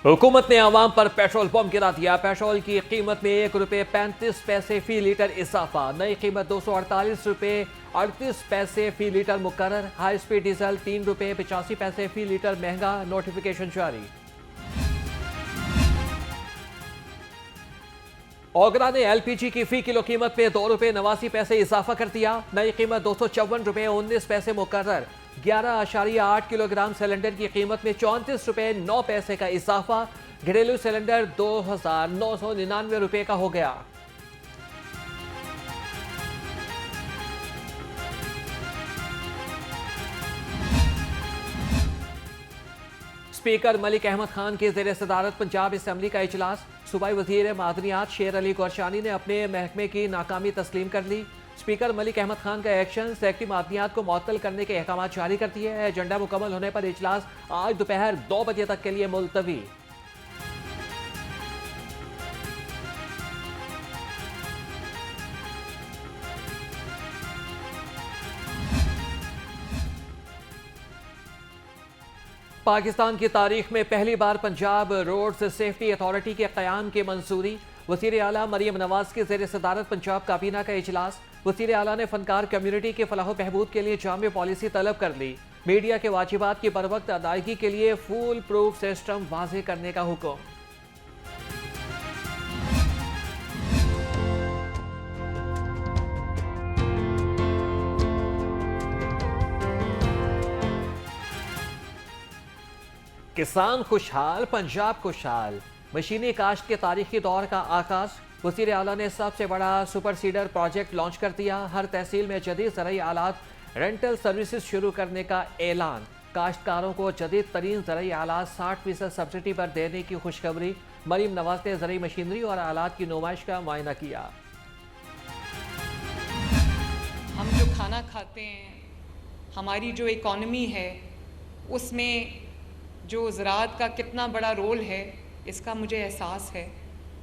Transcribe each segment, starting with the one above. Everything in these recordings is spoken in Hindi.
हुकूमत ने आवाम पर पेट्रोल पंप गिरा दिया। पेट्रोल की कीमत में ₹1.35 फी लीटर इजाफा। नई कीमत ₹248.38 फी लीटर मुकर्रर। हाई स्पीड डीजल ₹3.85 फी लीटर महंगा। नोटिफिकेशन जारी। ओगरा ने एलपीजी की फी किलो कीमत में ₹2.89 इजाफा कर दिया। नई कीमत ₹254.19 मुकर्रर। 11.8 किलोग्राम सिलेंडर की कीमत में ₹34.09 का इजाफा। घरेलू सिलेंडर ₹2,999 का हो गया। स्पीकर मलिक अहमद खान की ज़ेर सदारत पंजाब असम्बली का इजलास। सूबाई वजीर मादनियात शेर अली गोरशानी ने अपने महकमे की नाकामी तस्लीम कर ली। स्पीकर मलिक अहमद खान का एक्शन, सेक्रेटरी मादनियात को मुअत्तल करने के अहकाम जारी कर दिए हैं। एजेंडा मुकम्मल होने पर इजलास आज दोपहर 2 बजे तक के लिए मुलतवी। पाकिस्तान की तारीख में पहली बार पंजाब रोड सेफ्टी अथॉरिटी के क़याम की मंजूरी। वज़ीर आला मरियम नवाज की ज़ेर सदारत पंजाब काबीना का इजलास। वज़ीर आला ने फनकार कम्युनिटी के फलाह बहबूद के लिए जामे पॉलिसी तलब कर ली। मीडिया के वाजिबात की बरवक्त अदायगी के लिए फूल प्रूफ सिस्टम वाज़े करने का हुक्म। किसान खुशहाल, पंजाब खुशहाल। मशीनी काश्त के तारीखी दौर का आगाज। वज़ीर आला ने सबसे बड़ा सुपर सीडर प्रोजेक्ट लॉन्च कर दिया। हर तहसील में जदीद ज़रई आलात रेंटल सर्विसेज शुरू करने का ऐलान। काश्तकारों को जदीद तरीन ज़रई आलात 60% सब्सिडी पर देने की खुशखबरी। मरीम नवाज ने ज़रई मशीनरी और आलात की नुमाइश का मुआयना किया। हम जो खाना खाते हैं, हमारी जो इकॉनमी है, उसमें जो ज़राअत का कितना बड़ा रोल है, इसका मुझे एहसास है।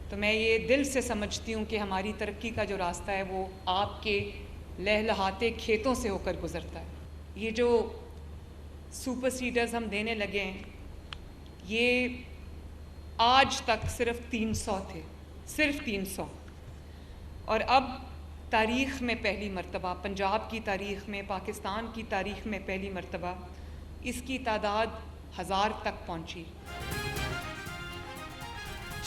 तो मैं ये दिल से समझती हूँ कि हमारी तरक्की का जो रास्ता है वो आपके लहलहाते खेतों से होकर गुज़रता है। ये जो सुपर सीडर्स हम देने लगे हैं, ये आज तक सिर्फ 300 थे, सिर्फ 300। और अब तारीख़ में पहली मर्तबा, पंजाब की तारीख़ में, पाकिस्तान की तारीख़ में पहली मर्तबा इसकी तादाद 1000 तक पहुंची।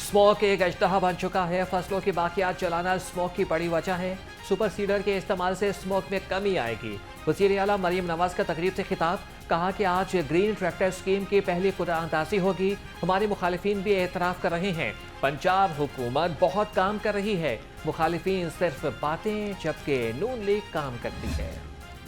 स्मोक एक अजदहा बन चुका है। फसलों की बाकियात जलाना स्मोक की बड़ी वजह है। सुपर सीडर के इस्तेमाल से स्मोक में कमी आएगी। वज़ीर आला मरियम नवाज का तकरीब से खिताब। कहा कि आज ग्रीन ट्रैक्टर स्कीम की पहली कुरानंदाज़ी होगी। हमारे मुखालिफिन भी एतराफ़ कर रहे हैं, पंजाब हुकूमत बहुत काम कर रही है। मुखालिफिन सिर्फ बातें, जबकि नून लीग काम करती है।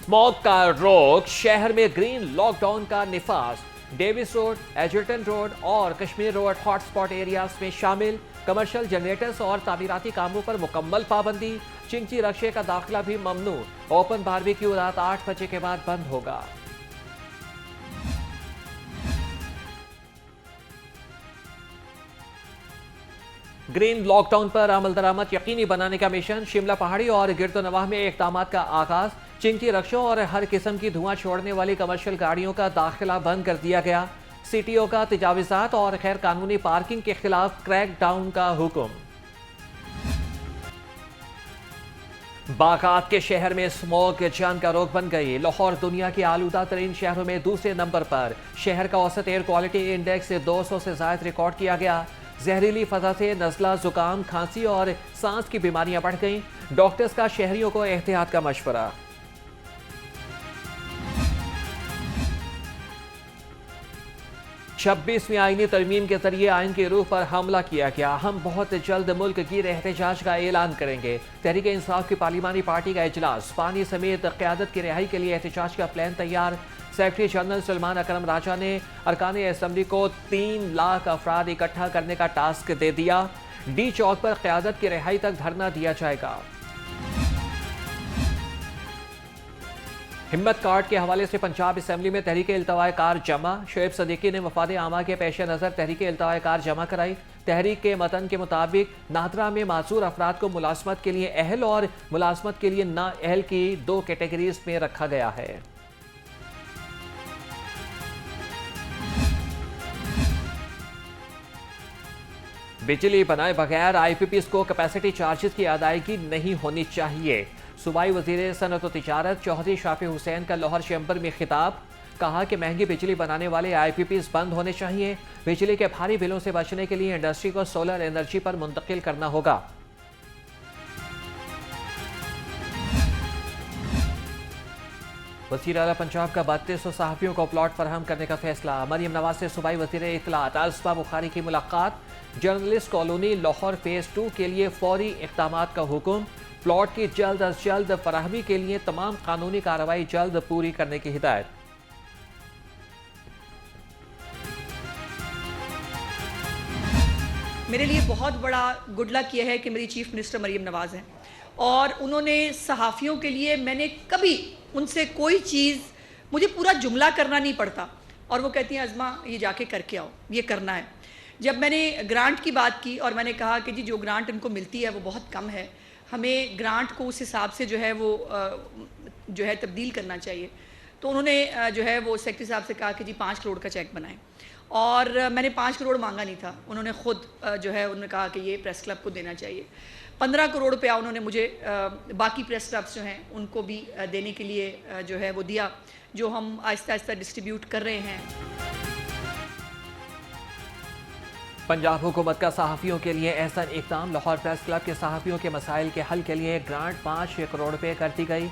स्मोक का रोक, शहर में ग्रीन लॉकडाउन का निफाज। डेविस रोड, एजल्टन रोड और कश्मीर रोड हॉटस्पॉट एरियाज में शामिल। कमर्शियल जनरेटर्स और तामीराती कामों पर मुकम्मल पाबंदी। चिंची रक्शे का दाखिला भी ममनू। ओपन बारबेक्यू रात 8 बजे के बाद बंद होगा। ग्रीन लॉकडाउन पर अमल दरामद यकीनी बनाने का मिशन। शिमला पहाड़ी और गिरदोनवाह में इक़दाम का आगाज। चिंची रक्षों और हर किस्म की धुआं छोड़ने वाली कमर्शियल गाड़ियों का दाखिला बंद कर दिया गया। सीटीओ का तजावीज़ात और गैर कानूनी पार्किंग के खिलाफ क्रैक डाउन का हुक्म। बागात के शहर में स्मोक जान का रोग बन गई। लाहौर दुनिया के आलूदा तरीन शहरों में दूसरे नंबर पर। शहर का औसत एयर क्वालिटी इंडेक्स 200 से ज़ायद रिकॉर्ड किया गया। जहरीली फजा से नज़ला, जुकाम, खांसी और सांस की बीमारियां बढ़ गईं। डॉक्टर्स का शहरियों को एहतियात का मशवरा। 26वीं आईनी तरमीम के जरिए आइन की रूह पर हमला किया गया। हम बहुत जल्द मुल्क गिर एहतजाज का ऐलान करेंगे। तहरीक इंसाफ की पार्लिमानी पार्टी का इजलास। पानी समेत क़यादत की रिहाई के लिए एहतजाज का प्लान तैयार। सेक्रेटरी जनरल सलमान अकरम राजा ने अरकान असम्बली को 3 लाख अफराद इकट्ठा करने का टास्क दे दिया। डी चौक पर क़यादत की रिहाई तक धरना दिया जाएगा। हिम्मत कार्ड के हवाले से पंजाब असम्बली में तहरीक इल्तवाए कार जमा। शोएब सदीकी ने मफाद आमा के पेश नज़र तहरीक इल्तवाए कार जमा कराई। तहरीक के मतन के मुताबिक नादरा में मासूर अफराद को मुलाजमत के लिए अहल और मुलाजमत के लिए ना अहल की 2 कैटेगरीज में रखा गया है। बिजली बनाए बगैर आईपीपीज को कैपेसिटी चार्जेस की अदायगी नहीं होनी चाहिए। सूबाई वजीर सनअत व तिजारत चौधरी शाफी हुसैन का लाहौर चैम्बर में खिताब। कहा कि महंगी बिजली बनाने वाले आईपीपीज बंद होने चाहिए। बिजली के भारी बिलों से बचने के लिए इंडस्ट्री को सोलर एनर्जी पर मुंतकिल करना होगा। वज़ीर आला पंजाब का 3200 सहाफ़ियों को प्लॉट फराहम करने का फैसला। मरीम नवाज से सूबाई वज़ीर इत्तलात आसमा बुखारी की मुलाकात। जर्नलिस्ट कॉलोनी लाहौर फेज़ 2 के लिए फौरी इक़दामात का हुक्म। प्लॉट की जल्द अज जल्द फराहमी के लिए तमाम कानूनी कार्रवाई जल्द पूरी करने की हिदायत। मेरे लिए बहुत बड़ा गुड लक यह है कि मेरी चीफ मिनिस्टर मरीम नवाज़ हैं और उन्होंने सहाफ़ियों के लिए, मैंने कभी उनसे कोई चीज़, मुझे पूरा जुमला करना नहीं पड़ता और वो कहती हैं अज़मा ये जाके करके आओ, ये करना है। जब मैंने ग्रांट की बात की और मैंने कहा कि जी जो ग्रांट इनको मिलती है वो बहुत कम है, हमें ग्रांट को उस हिसाब से जो है वो जो है तब्दील करना चाहिए, तो उन्होंने जो है वो सेक्रेटरी साहब से कहा कि जी 5 करोड़ का चेक बनाएं और मैंने 5 करोड़ मांगा नहीं था, उन्होंने ख़ुद जो है उन्होंने कहा कि ये प्रेस क्लब को देना चाहिए। 15 करोड़ रुपया उन्होंने मुझे बाकी प्रेस क्लब्स जो हैं उनको भी देने के लिए जो है वो दिया, जो हम आहिस्ता आहिस्ता डिस्ट्रीब्यूट कर रहे हैं। पंजाब हुकूमत का सहाफ़ियों के लिए एहसन इक़दाम। लाहौर प्रेस क्लब के सहाफ़ियों के मसाइल के हल के लिए ग्रांट 5 करोड़ रुपये कर दी गई।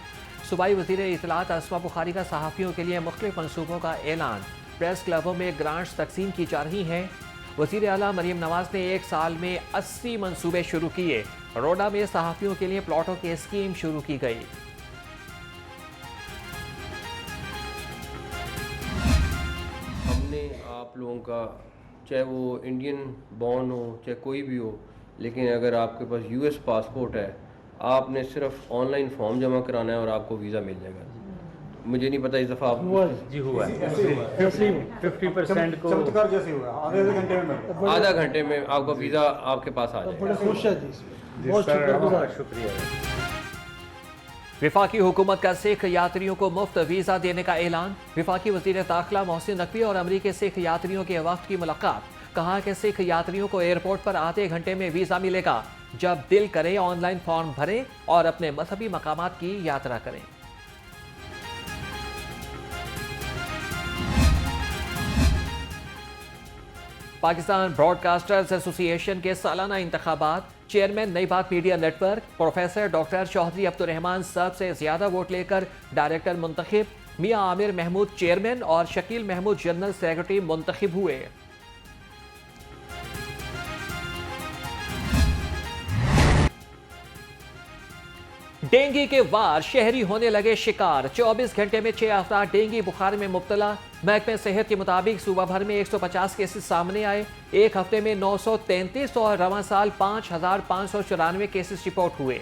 सूबाई वज़ीर इत्तलात आसमा बुखारी का सहाफ़ियों के लिए मुख्तलिफ मनसूबों का ऐलान। प्रेस क्लबों में ग्रांट्स तकसीम की जा रही हैं। वज़ीर आला मरीम नवाज ने 1 साल में 80 मनसूबे शुरू किए। रोडा में सहाफ़ियों के लिए प्लॉटों की स्कीम शुरू की गई। हमने आप लोगों का, चाहे वो इंडियन बॉर्न हो चाहे कोई भी हो, लेकिन अगर आपके पास यूएस पासपोर्ट है, आपने सिर्फ ऑनलाइन फॉर्म जमा कराना है और आपको वीज़ा मिल जाएगा। मुझे नहीं पता इस दफ़ा आप हुआ है 50% को चमत्कार जैसे हुआ, आधे घंटे में आधा घंटे में आपका वीज़ा आपके पास आ जाएगा। बड़ा खुश है जी, बहुत शुक्रिया। विफाकी हुकूमत का सिख यात्रियों को मुफ्त वीज़ा देने का ऐलान। विफाकी वज़ीर दाखिला मोहसिन नकवी और अमरीकी सिख यात्रियों के वक्त की मुलाकात। कहा कि सिख यात्रियों को एयरपोर्ट पर आधे घंटे में वीज़ा मिलेगा। जब दिल करे ऑनलाइन फॉर्म भरें और अपने मजहबी मकामात की यात्रा करें। पाकिस्तान ब्रॉडकास्टर्स एसोसिएशन के सालाना इंतखाबात। Chairman Nai Baat media network professor doctor Chaudhary Abdurrahman सबसे ज्यादा वोट लेकर डायरेक्टर मुंतखब। मियां आमिर महमूद चेयरमैन और शकील महमूद जनरल सेक्रेटरी मुंतखब हुए। डेंगू के वार, शहरी होने लगे शिकार। 24 घंटे में 6 अफराद डेंगू बुखार में मुब्तला। महकमे सेहत के मुताबिक सूबा भर में 150 केसेस सामने आए। एक हफ्ते में 933 और रवां साल 5594 केसेस रिपोर्ट हुए।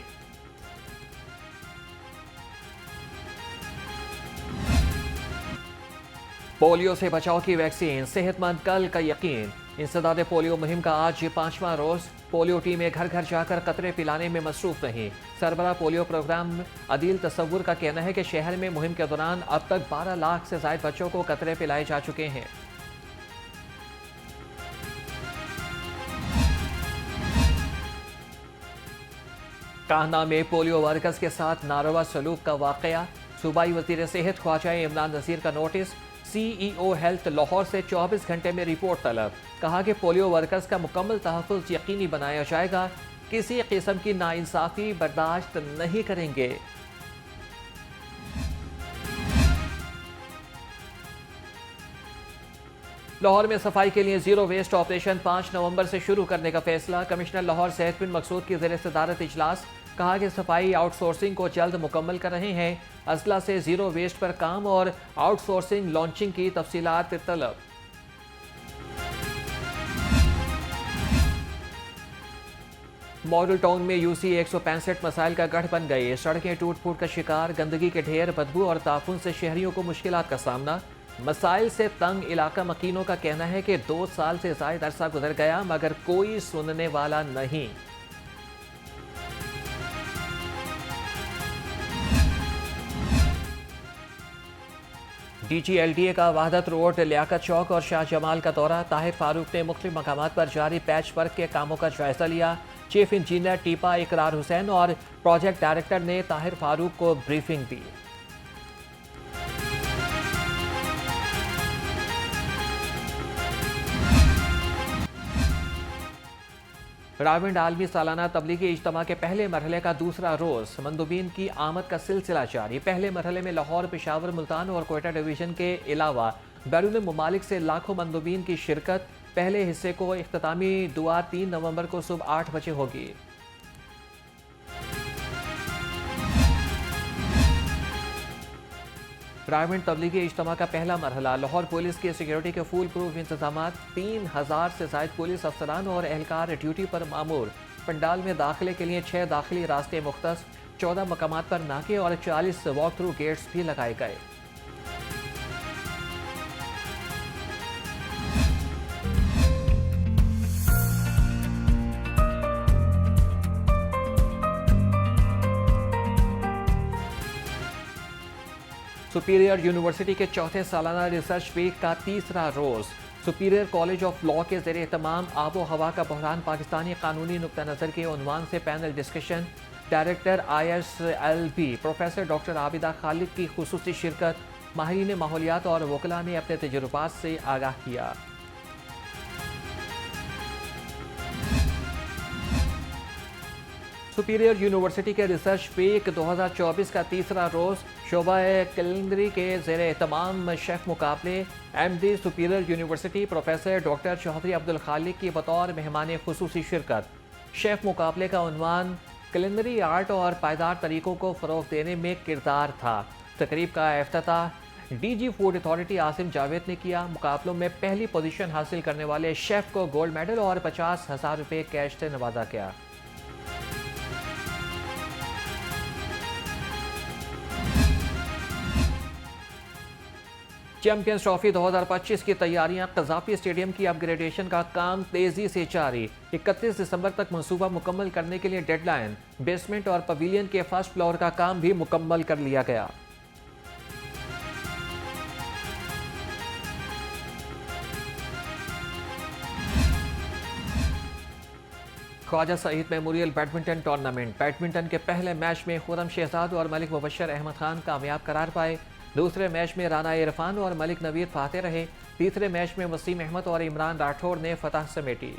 पोलियो से बचाव की वैक्सीन, सेहतमंद कल का यकीन। इंसदाद पोलियो मुहिम का आज 5वां रोज। पोलियो टीमें घर घर जाकर कतरे पिलाने में मसरूफ रहीं। सरबरा पोलियो प्रोग्राम अदील तसव्वुर का कहना है कि शहर में मुहिम के दौरान अब तक 12 लाख से ज्यादा बच्चों को कतरे पिलाए जा चुके हैं। कान्हा में पोलियो वर्कर्स के साथ नारवा सलूक का वाकया। सूबाई वजीर सेहत ख्वाजा इमरान नज़ीर का नोटिस। CEO हेल्थ लाहौर से 24 घंटे में रिपोर्ट तलब। कहा कि पोलियो वर्कर्स का मुकम्मल तहफ़्फ़ुज़ यकीनी बनाया जाएगा। किसी किस्म की नाइंसाफ़ी बर्दाश्त नहीं करेंगे। लाहौर में सफाई के लिए जीरो वेस्ट ऑपरेशन 5 नवंबर से शुरू करने का फैसला। कमिश्नर लाहौर सेहत बिन मकसूद की ज़ेर सदारत इजलास। कहा कि सफाई आउटसोर्सिंग को जल्द मुकम्मल कर रहे हैं। अजला से जीरो वेस्ट पर काम और आउटसोर्सिंग लॉन्चिंग की तफसीलात तलब। मॉडल टाउन में यूसी 165 मसाइल का गढ़ बन गए। सड़कें टूट फूट का शिकार, गंदगी के ढेर, बदबू और ताफुन से शहरियों को मुश्किलात का सामना। मसाइल से तंग इलाका मकीनों का कहना है कि 2 साल से ज़ायद अरसा गुजर गया मगर कोई सुनने वाला नहीं। DGLDA का वहादत रोड, लियाकत चौक और शाह जमाल का दौरा। ताहिर फारूक ने मुख्तलिफ मकामात पर जारी पैच वर्क के कामों का जायजा लिया। चीफ इंजीनियर टीपा इकरार हुसैन और प्रोजेक्ट डायरेक्टर ने ताहिर फारूक को ब्रीफिंग दी। रावंड आलमी सालाना तबलीगी इज्तिमा के पहले मरहले का दूसरा रोज़। मंदुबीन की आमद का सिलसिला जारी। पहले मरहले में लाहौर, पेशावर, मुल्तान और कोयटा डिवीज़न के अलावा बैरून ममालिक से लाखों मंदुबीन की शिरकत। पहले हिस्से को इख्तितामी दुआ 3 नवंबर को सुबह 8 बजे होगी। रावंड तबलीगी इज्तिमा का पहला मरहला। लाहौर पुलिस की सिक्योरिटी के फुल प्रूफ इंतजाम। 3000 से ज़ायद पुलिस अफसरान और एहलकार ड्यूटी पर मामूर। पंडाल में दाखिले के लिए 6 दाखिली रास्ते मुख्तस। 14 मकामात पर नाके और 40 वॉक थ्रू गेट्स भी लगाए गए। सुपीरियर यूनिवर्सिटी के चौथे सालाना रिसर्च वीक का तीसरा रोज़। सुपीरियर कॉलेज ऑफ लॉ के ज़ेरे एहतमाम आबो हवा का बहरान पाकिस्तानी कानूनी नुक्ता नज़र के उन्वान से panel discussion. Director ISLB professor doctor Abida Khalid की खुसूसी शिरकत। माहिरीन माहौलियात और वकला ने अपने तजुर्बात से आगाह किया। सुपीरियर यूनिवर्सिटी के रिसर्च वीक 2024 का तीसरा रोज़। शोबा कैलेंडरी के ज़ेरे एहतमाम शेफ मुकाबले। MD Superior University professor doctor Chaudhry Abdul Khaliq की बतौर मेहमान खुसूसी शिरकत। शेफ मुकाबले का उन्वान कैलेंडरी आर्ट और पायदार तरीकों को फ़रोग़ देने में किरदार था। तकरीब का इफ्तिताह DG food authority Asim Javed ने किया। मुकाबलों में पहली पोजीशन हासिल करने वाले शेफ को गोल्ड मेडल और 50,000 रुपये कैश से नवाजा गया। चैंपियंस ट्रॉफी 2025 की तैयारियां। कज़ाफी स्टेडियम की अपग्रेडेशन का काम तेजी से जारी। 31 दिसंबर तक मंसूबा मुकम्मल करने के लिए डेडलाइन। बेसमेंट और पवेलियन के फर्स्ट फ्लोर का काम भी मुकम्मल कर लिया गया। Khawaja Saeed memorial badminton tournament. Badminton के पहले मैच में खुरम शहजाद और मलिक मुबशर अहमद खान कामयाब करार पाए। दूसरे मैच में राना इरफान और मलिक नवीर फाते रहे। तीसरे मैच में वसीम अहमद और इमरान राठौर ने फतह समेटी।